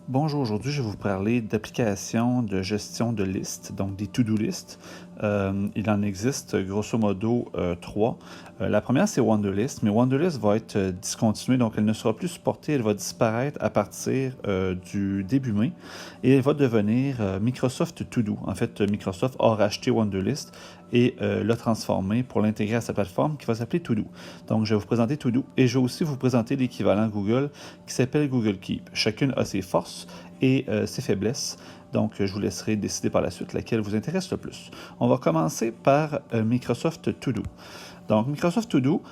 Bonjour, aujourd'hui je vais vous parler d'applications de gestion de listes, donc des to-do lists. Il en existe grosso modo trois. La première c'est Wunderlist, mais Wunderlist va être discontinuée, donc elle ne sera plus supportée, elle va disparaître à partir du début mai et elle va devenir Microsoft To-Do. En fait, Microsoft a racheté Wunderlist et l'a transformé pour l'intégrer à sa plateforme qui va s'appeler To-Do. Donc je vais vous présenter To-Do et je vais aussi vous présenter l'équivalent Google qui s'appelle Google Keep. Chacune a ses forces et ses faiblesses. Donc, je vous laisserai décider par la suite laquelle vous intéresse le plus. On va commencer par Microsoft To Do. Donc, Microsoft To Do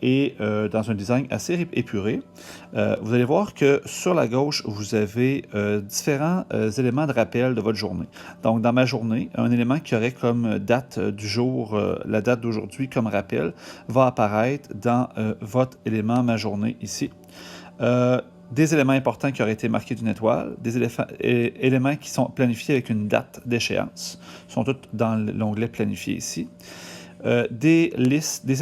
est dans un design assez épuré. Vous allez voir que sur la gauche, vous avez différents éléments de rappel de votre journée. Donc, dans ma journée, un élément qui aurait comme date du jour, la date d'aujourd'hui comme rappel, va apparaître dans votre élément ma journée ici. Des éléments importants qui auraient été marqués d'une étoile, des éléments qui sont planifiés avec une date d'échéance, sont tous dans l'onglet planifié ici. Des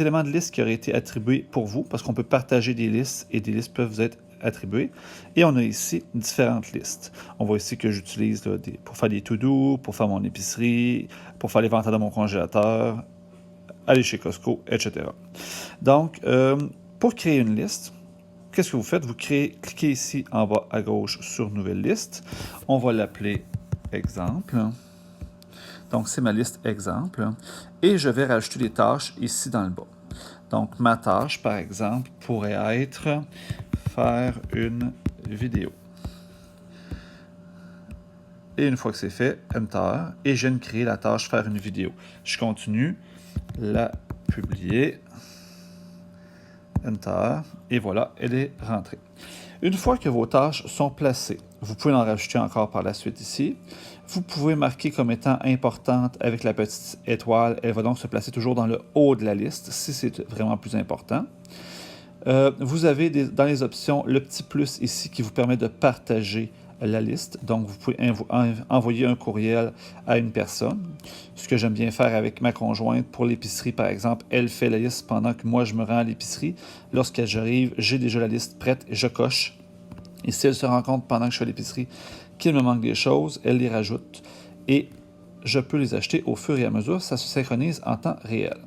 éléments de liste qui auraient été attribués pour vous, parce qu'on peut partager des listes et des listes peuvent vous être attribuées. Et on a ici différentes listes. On voit ici que j'utilise pour faire des to-do, pour faire mon épicerie, pour faire l'inventaire de mon congélateur, aller chez Costco, etc. Donc, pour créer une liste, qu'est-ce que vous faites? Vous cliquez ici en bas à gauche sur Nouvelle liste. On va l'appeler Exemple. Donc, c'est ma liste Exemple. Et je vais rajouter des tâches ici dans le bas. Donc, ma tâche, par exemple, pourrait être faire une vidéo. Et une fois que c'est fait, Enter. Et je viens de créer la tâche faire une vidéo. Je continue, la publier. Enter, et voilà, elle est rentrée. Une fois que vos tâches sont placées, vous pouvez en rajouter encore par la suite ici. Vous pouvez marquer comme étant importante avec la petite étoile. Elle va donc se placer toujours dans le haut de la liste si c'est vraiment plus important. Vous avez dans les options le petit plus ici qui vous permet de partager la liste. Donc, vous pouvez envoyer un courriel à une personne. Ce que j'aime bien faire avec ma conjointe pour l'épicerie, par exemple, elle fait la liste pendant que moi, je me rends à l'épicerie. Lorsque j'arrive, j'ai déjà la liste prête et je coche. Et si elle se rend compte pendant que je fais l'épicerie qu'il me manque des choses, elle les rajoute et je peux les acheter au fur et à mesure. Ça se synchronise en temps réel.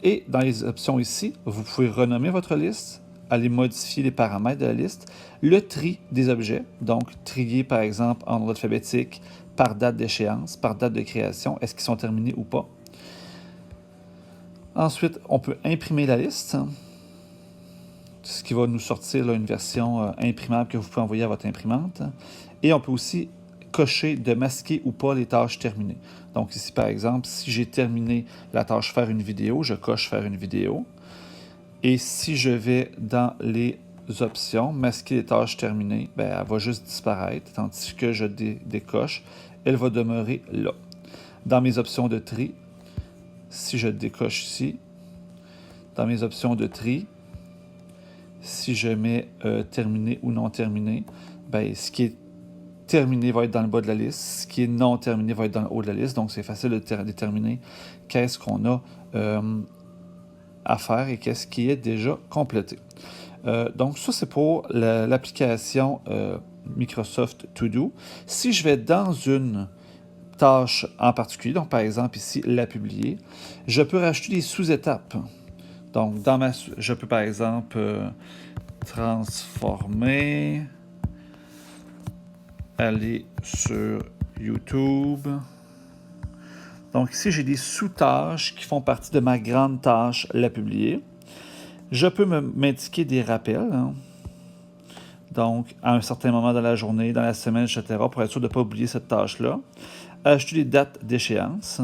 Et dans les options ici, vous pouvez renommer votre liste, aller modifier les paramètres de la liste, le tri des objets, donc trier par exemple en ordre alphabétique, par date d'échéance, par date de création, est-ce qu'ils sont terminés ou pas. Ensuite, on peut imprimer la liste, ce qui va nous sortir là, une version imprimable que vous pouvez envoyer à votre imprimante. Et on peut aussi cocher de masquer ou pas les tâches terminées. Donc ici, par exemple, si j'ai terminé la tâche faire une vidéo, je coche faire une vidéo. Et si je vais dans les options, masquer les tâches terminées, ben, elle va juste disparaître, tandis que je décoche, elle va demeurer là. Dans mes options de tri, si je décoche ici, dans mes options de tri, si je mets terminé ou non terminé, ben, ce qui est terminé va être dans le bas de la liste, ce qui est non terminé va être dans le haut de la liste, donc c'est facile de déterminer qu'est-ce qu'on a à faire et qu'est-ce qui est déjà complété. Donc ça c'est pour l'application Microsoft To Do. Si je vais dans une tâche en particulier, donc par exemple ici la publier, je peux rajouter des sous-étapes. Donc je peux par exemple transformer, aller sur YouTube. Donc ici, j'ai des sous-tâches qui font partie de ma grande tâche, la publier. Je peux m'indiquer des rappels, hein. Donc, à un certain moment dans la journée, dans la semaine, etc., pour être sûr de ne pas oublier cette tâche-là. Ajouter des dates d'échéance.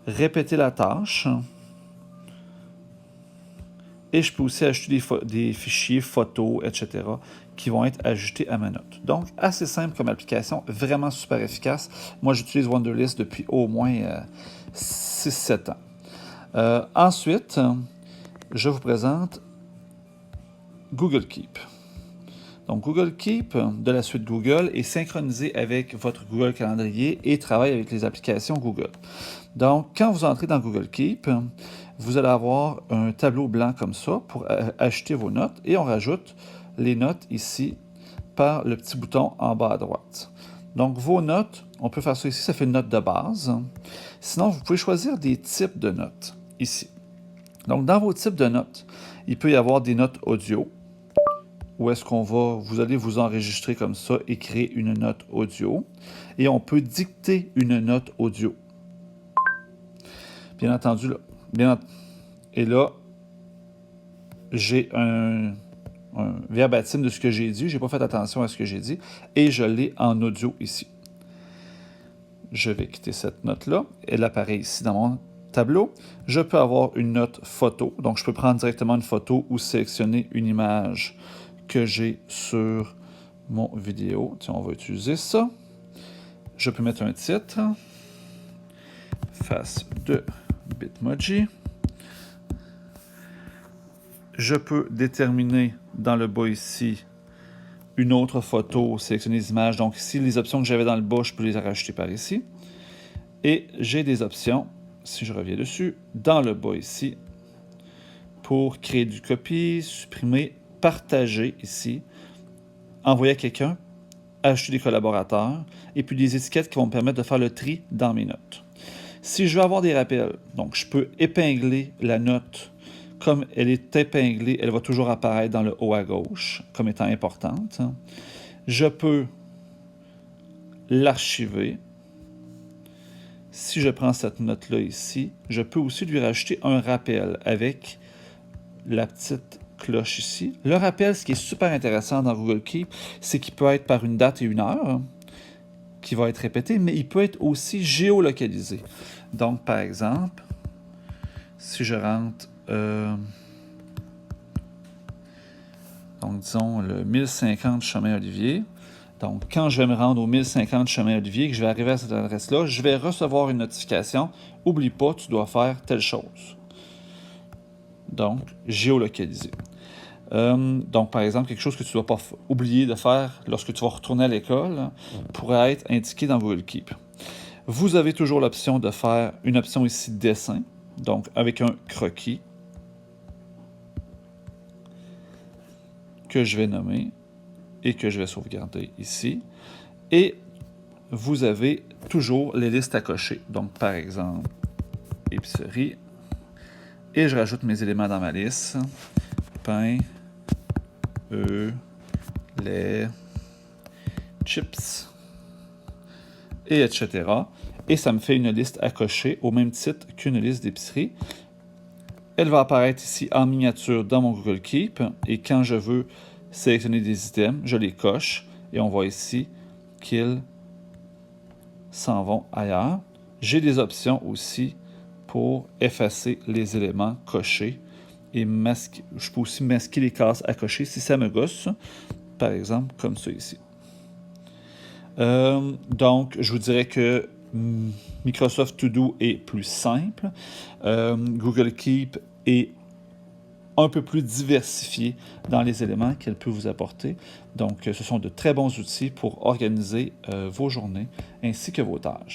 Répéter la tâche. Et je peux aussi ajouter des fichiers, photos, etc., qui vont être ajoutés à ma note. Donc, assez simple comme application, vraiment super efficace. Moi, j'utilise Wunderlist depuis au moins 6-7 ans. Ensuite, je vous présente Google Keep. Donc, Google Keep de la suite Google est synchronisé avec votre Google Calendrier et travaille avec les applications Google. Donc, quand vous entrez dans Google Keep, vous allez avoir un tableau blanc comme ça pour ajouter vos notes et on rajoute les notes ici par le petit bouton en bas à droite. Donc, vos notes, on peut faire ça ici, ça fait une note de base. Sinon, vous pouvez choisir des types de notes ici. Donc, dans vos types de notes, il peut y avoir des notes audio, où est-ce qu'on va, vous allez vous enregistrer comme ça et créer une note audio. Et on peut dicter une note audio. Bien entendu, là, et là, j'ai un verbatim de ce que j'ai dit. Je n'ai pas fait attention à ce que j'ai dit. Et je l'ai en audio ici. Je vais quitter cette note-là. Elle apparaît ici dans mon tableau. Je peux avoir une note photo. Donc, je peux prendre directement une photo ou sélectionner une image que j'ai sur mon vidéo. Tiens, on va utiliser ça. Je peux mettre un titre. Face de Bitmoji. Je peux déterminer dans le bas ici une autre photo, sélectionner les images. Donc ici, les options que j'avais dans le bas, je peux les rajouter par ici. Et j'ai des options, si je reviens dessus, dans le bas ici, pour créer du copie, supprimer, partager ici, envoyer à quelqu'un, ajouter des collaborateurs, et puis des étiquettes qui vont me permettre de faire le tri dans mes notes. Si je veux avoir des rappels, donc je peux épingler la note. Comme elle est épinglée, elle va toujours apparaître dans le haut à gauche comme étant importante. Je peux l'archiver. Si je prends cette note-là ici, je peux aussi lui rajouter un rappel avec la petite cloche ici. Le rappel, ce qui est super intéressant dans Google Keep, c'est qu'il peut être par une date et une heure qui va être répété, mais il peut être aussi géolocalisé. Donc, par exemple, si je rentre... donc, disons le 1050 chemin Olivier. Donc, quand je vais me rendre au 1050 chemin Olivier, que je vais arriver à cette adresse-là, je vais recevoir une notification. Oublie pas, tu dois faire telle chose. Donc, géolocaliser. Donc, par exemple, quelque chose que tu ne dois pas oublier de faire lorsque tu vas retourner à l'école pourrait être indiqué dans Google Keep. Vous avez toujours l'option de faire une option ici dessin, donc avec un croquis que je vais nommer et que je vais sauvegarder ici. Et vous avez toujours les listes à cocher. Donc, par exemple, épicerie. Et je rajoute mes éléments dans ma liste. Pain, œufs, lait, chips, et etc. Et ça me fait une liste à cocher au même titre qu'une liste d'épicerie. Elle va apparaître ici en miniature dans mon Google Keep. Et quand je veux sélectionner des items, je les coche. Et on voit ici qu'ils s'en vont ailleurs. J'ai des options aussi pour effacer les éléments cochés. Et masquer. Je peux aussi masquer les cases à cocher si ça me gosse. Par exemple, comme ça ici. Donc, je vous dirais que Microsoft To Do est plus simple. Google Keep est un peu plus diversifié dans les éléments qu'elle peut vous apporter. Donc, ce sont de très bons outils pour organiser vos journées ainsi que vos tâches.